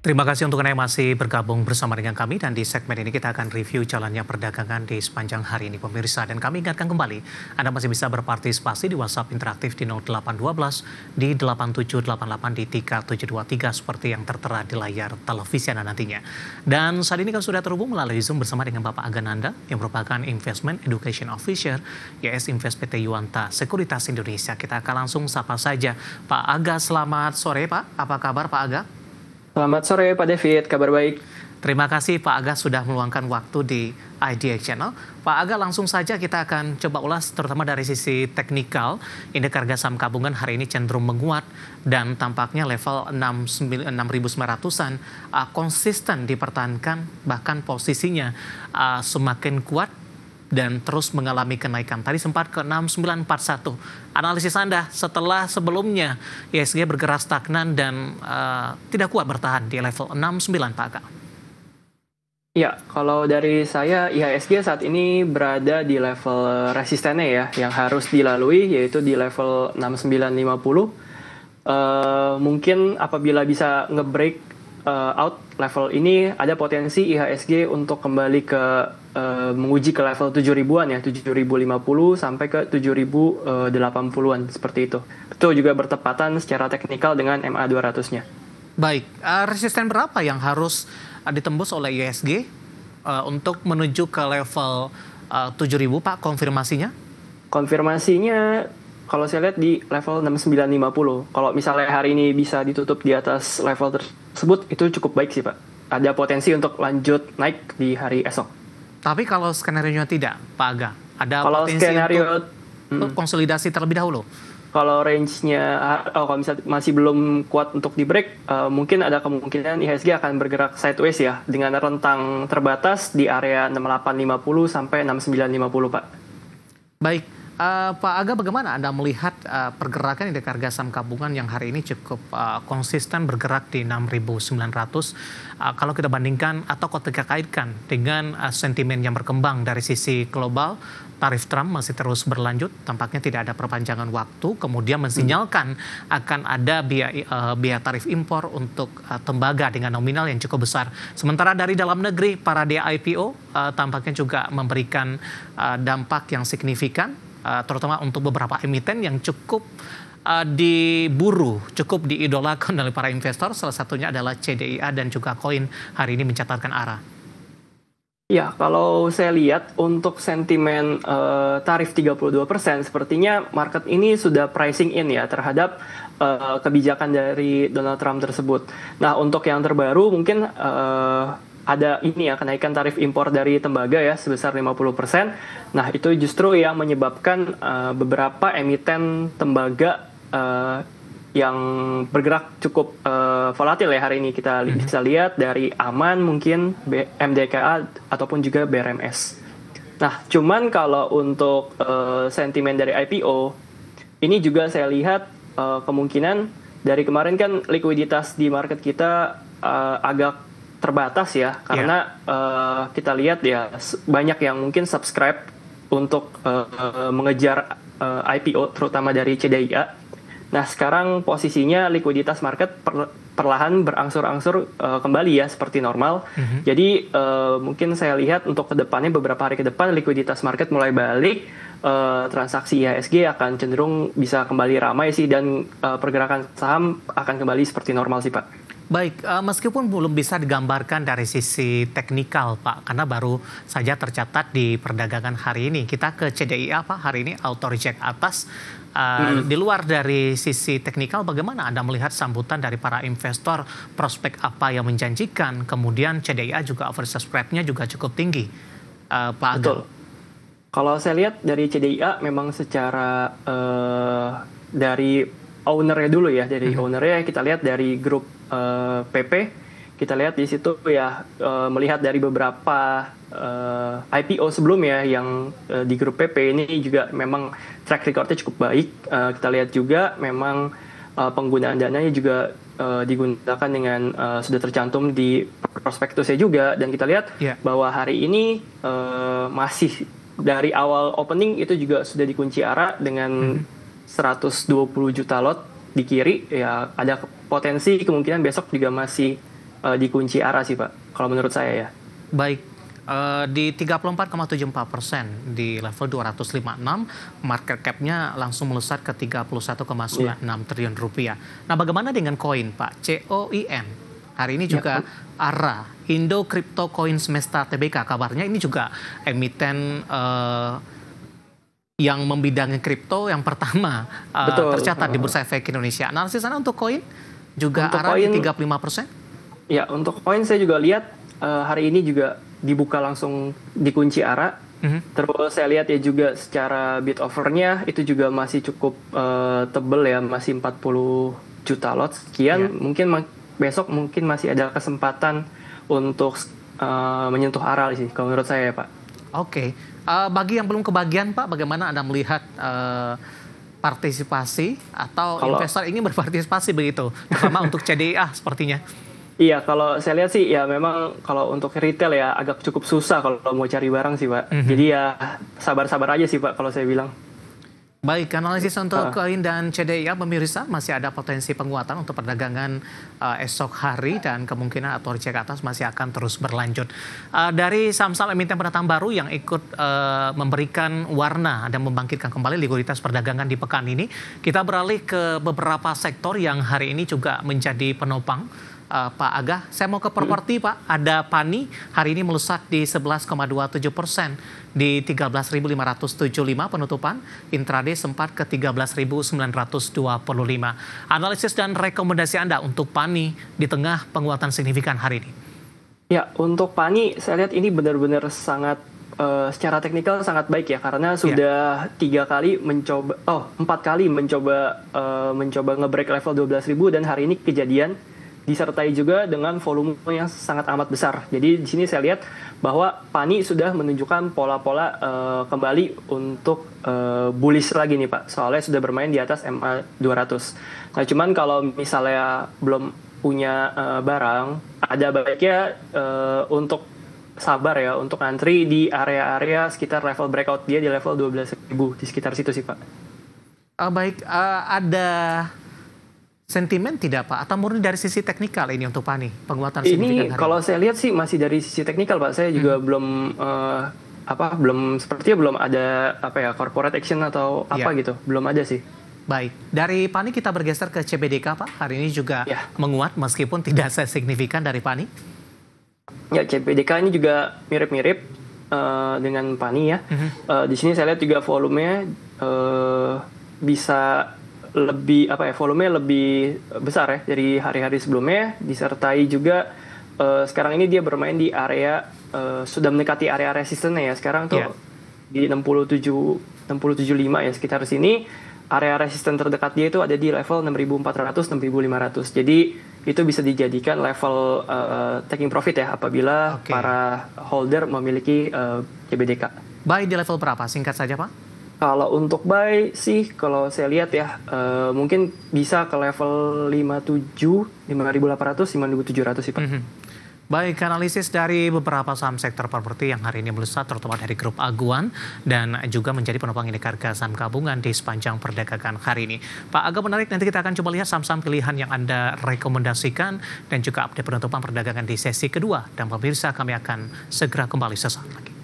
Terima kasih untuk Anda yang masih bergabung bersama dengan kami dan di segmen ini kita akan review jalannya perdagangan di sepanjang hari ini pemirsa. Dan kami ingatkan kembali, Anda masih bisa berpartisipasi di WhatsApp interaktif di 0812 di 8788 di 3723 seperti yang tertera di layar televisi Anda nantinya. Dan saat ini kan sudah terhubung melalui Zoom bersama dengan Bapak Agananda yang merupakan Investment Education Officer YS Invest PT Yuanta Sekuritas Indonesia. Kita akan langsung sapa saja. Pak Aga, selamat sore Pak. Apa kabar Pak Aga? Selamat sore Pak David, kabar baik. Terima kasih Pak Aga sudah meluangkan waktu di IDX Channel. Pak Aga, langsung saja kita akan coba ulas terutama dari sisi teknikal. Indeks harga saham gabungan hari ini cenderung menguat dan tampaknya level 6.900-an konsisten dipertahankan, bahkan posisinya semakin kuat dan terus mengalami kenaikan. Tadi sempat ke 6941. Analisis Anda setelah sebelumnya IHSG bergerak stagnan dan tidak kuat bertahan di level 69, Pak Aga. Ya, kalau dari saya IHSG saat ini berada di level resistennya ya, yang harus dilalui yaitu di level 6950. Mungkin apabila bisa nge-break out level ini, ada potensi IHSG untuk kembali ke menguji ke level 7.000-an ya, 7.050 sampai ke 7.080-an seperti itu. Itu juga bertepatan secara teknikal dengan MA200-nya. Baik, resisten berapa yang harus ditembus oleh IHSG untuk menuju ke level 7.000 Pak, konfirmasinya? Konfirmasinya kalau saya lihat di level 6950. Kalau misalnya hari ini bisa ditutup di atas level tersebut, itu cukup baik sih Pak. Ada potensi untuk lanjut naik di hari esok. Tapi kalau skenario tidak, Pak Aga, ada kalau potensi skenario, untuk konsolidasi terlebih dahulu? Kalau range-nya, kalau misalnya masih belum kuat untuk di break, mungkin ada kemungkinan IHSG akan bergerak sideways ya, dengan rentang terbatas di area 6850 sampai 6950 Pak. Baik. Pak Aga, bagaimana Anda melihat pergerakan indeks harga saham gabungan yang hari ini cukup konsisten bergerak di 6.900 kalau kita bandingkan atau kita kaitkan dengan sentimen yang berkembang dari sisi global, tarif Trump masih terus berlanjut, tampaknya tidak ada perpanjangan waktu, kemudian mensinyalkan akan ada biaya tarif impor untuk tembaga dengan nominal yang cukup besar. Sementara dari dalam negeri, para IPO tampaknya juga memberikan dampak yang signifikan, terutama untuk beberapa emiten yang cukup diburu, cukup diidolakan oleh para investor. Salah satunya adalah CDIA dan juga Koin hari ini mencatatkan arah. Ya, kalau saya lihat untuk sentimen tarif 32%, sepertinya market ini sudah pricing in ya terhadap kebijakan dari Donald Trump tersebut. Nah, untuk yang terbaru mungkin ada ini ya, kenaikan tarif impor dari tembaga ya sebesar 50%. Nah, itu justru yang menyebabkan beberapa emiten tembaga yang bergerak cukup volatil ya hari ini. Kita bisa lihat dari Aman mungkin, MDKA ataupun juga BRMS. Nah, cuman kalau untuk sentimen dari IPO, ini juga saya lihat kemungkinan dari kemarin kan likuiditas di market kita agak terbatas ya, karena kita lihat ya banyak yang mungkin subscribe untuk mengejar IPO terutama dari CDIA. Nah, sekarang posisinya likuiditas market perlahan berangsur-angsur kembali ya seperti normal. Jadi mungkin saya lihat untuk kedepannya beberapa hari ke depan likuiditas market mulai balik, transaksi IHSG akan cenderung bisa kembali ramai sih, dan pergerakan saham akan kembali seperti normal sih Pak. Baik, meskipun belum bisa digambarkan dari sisi teknikal Pak, karena baru saja tercatat di perdagangan hari ini. Kita ke CDIA Pak, hari ini auto reject atas. Di luar dari sisi teknikal, bagaimana Anda melihat sambutan dari para investor, prospek apa yang menjanjikan, kemudian CDIA juga oversubscribe-nya juga cukup tinggi, Pak Aga? Betul. Kalau saya lihat dari CDIA memang secara dari ownernya dulu ya, dari ownernya kita lihat dari grup PP, kita lihat di situ ya melihat dari beberapa IPO sebelumnya yang di grup PP ini juga memang track recordnya cukup baik. Kita lihat juga memang penggunaan dananya juga digunakan dengan sudah tercantum di prospektusnya juga, dan kita lihat bahwa hari ini masih dari awal opening itu juga sudah dikunci arah dengan 120 juta lot di kiri ya, ada potensi kemungkinan besok juga masih dikunci arah sih Pak, kalau menurut saya ya. Baik, di 34,74% di level 256, market cap-nya langsung melesat ke 31,96 triliun rupiah. Nah, bagaimana dengan koin, Pak? COIN. Hari ini juga ARA, Indo Crypto Coin Semesta Tbk, kabarnya ini juga emiten yang membidangi kripto yang pertama tercatat di Bursa Efek Indonesia. Analisis Anda untuk koin juga ARA di 35%? Ya, untuk koin saya juga lihat hari ini juga dibuka langsung dikunci ARA. Terus saya lihat ya juga secara bid offernya itu juga masih cukup tebel ya, masih 40 juta lot sekian. Mungkin besok mungkin masih ada kesempatan untuk menyentuh ARA sih kalau menurut saya ya Pak. Oke. Bagi yang belum kebagian Pak, bagaimana Anda melihat partisipasi atau investor ingin berpartisipasi begitu, terutama untuk CDIA sepertinya? Iya, kalau saya lihat sih ya memang kalau untuk retail ya agak cukup susah kalau mau cari barang sih Pak. Jadi ya sabar-sabar aja sih Pak kalau saya bilang. Baik, analisis untuk koin dan CDIA pemirsa masih ada potensi penguatan untuk perdagangan esok hari dan kemungkinan atau cek atas masih akan terus berlanjut. Dari saham-saham emiten pendatang baru yang ikut memberikan warna dan membangkitkan kembali likuiditas perdagangan di pekan ini, kita beralih ke beberapa sektor yang hari ini juga menjadi penopang. Pak Aga, saya mau ke properti Pak. Ada PANI hari ini melesat di 11,27% di 13.575 penutupan. Intraday sempat ke 13.925. Analisis dan rekomendasi Anda untuk PANI di tengah penguatan signifikan hari ini? Ya, untuk PANI saya lihat ini benar-benar sangat secara teknikal sangat baik ya, karena sudah 4 kali mencoba nge-break level 12.000 dan hari ini kejadian, disertai juga dengan volume yang sangat amat besar. Jadi di sini saya lihat bahwa PANI sudah menunjukkan pola-pola kembali untuk bullish lagi nih Pak. Soalnya sudah bermain di atas MA 200. Nah, cuman kalau misalnya belum punya barang, ada baiknya untuk sabar ya, untuk antri di area-area sekitar level breakout dia di level 12.000, di sekitar situ sih Pak. Baik, ada sentimen tidak Pak? Atau murni dari sisi teknikal ini untuk PANI? Penguatan signifikan ini kalau saya lihat sih masih dari sisi teknikal Pak. Saya juga belum sepertinya belum ada corporate action atau apa gitu. Belum ada sih. Baik, dari PANI kita bergeser ke CBDK Pak. Hari ini juga menguat meskipun tidak sesignifikan dari PANI. Ya, CBDK ini juga mirip-mirip dengan PANI ya. Di sini saya lihat juga volumenya bisa volumenya lebih besar ya dari hari-hari sebelumnya, disertai juga sekarang ini dia bermain di area sudah mendekati area resistennya ya. Sekarang tuh di 67.5 ya, sekitar sini. Area resisten terdekat dia itu ada di level 6.400 6.500. Jadi itu bisa dijadikan level taking profit ya apabila para holder memiliki CBDK. Buy di level berapa? Singkat saja Pak. Kalau untuk buy sih, kalau saya lihat ya, mungkin bisa ke level 5.800, 5.700 sih Pak. Baik, analisis dari beberapa saham sektor properti yang hari ini melesat, terutama dari grup Aguan, dan juga menjadi penopang indeks harga saham gabungan di sepanjang perdagangan hari ini. Pak, agak menarik, nanti kita akan coba lihat saham-saham pilihan yang Anda rekomendasikan, dan juga update penutupan perdagangan di sesi kedua. Dan pemirsa, kami akan segera kembali sesaat lagi.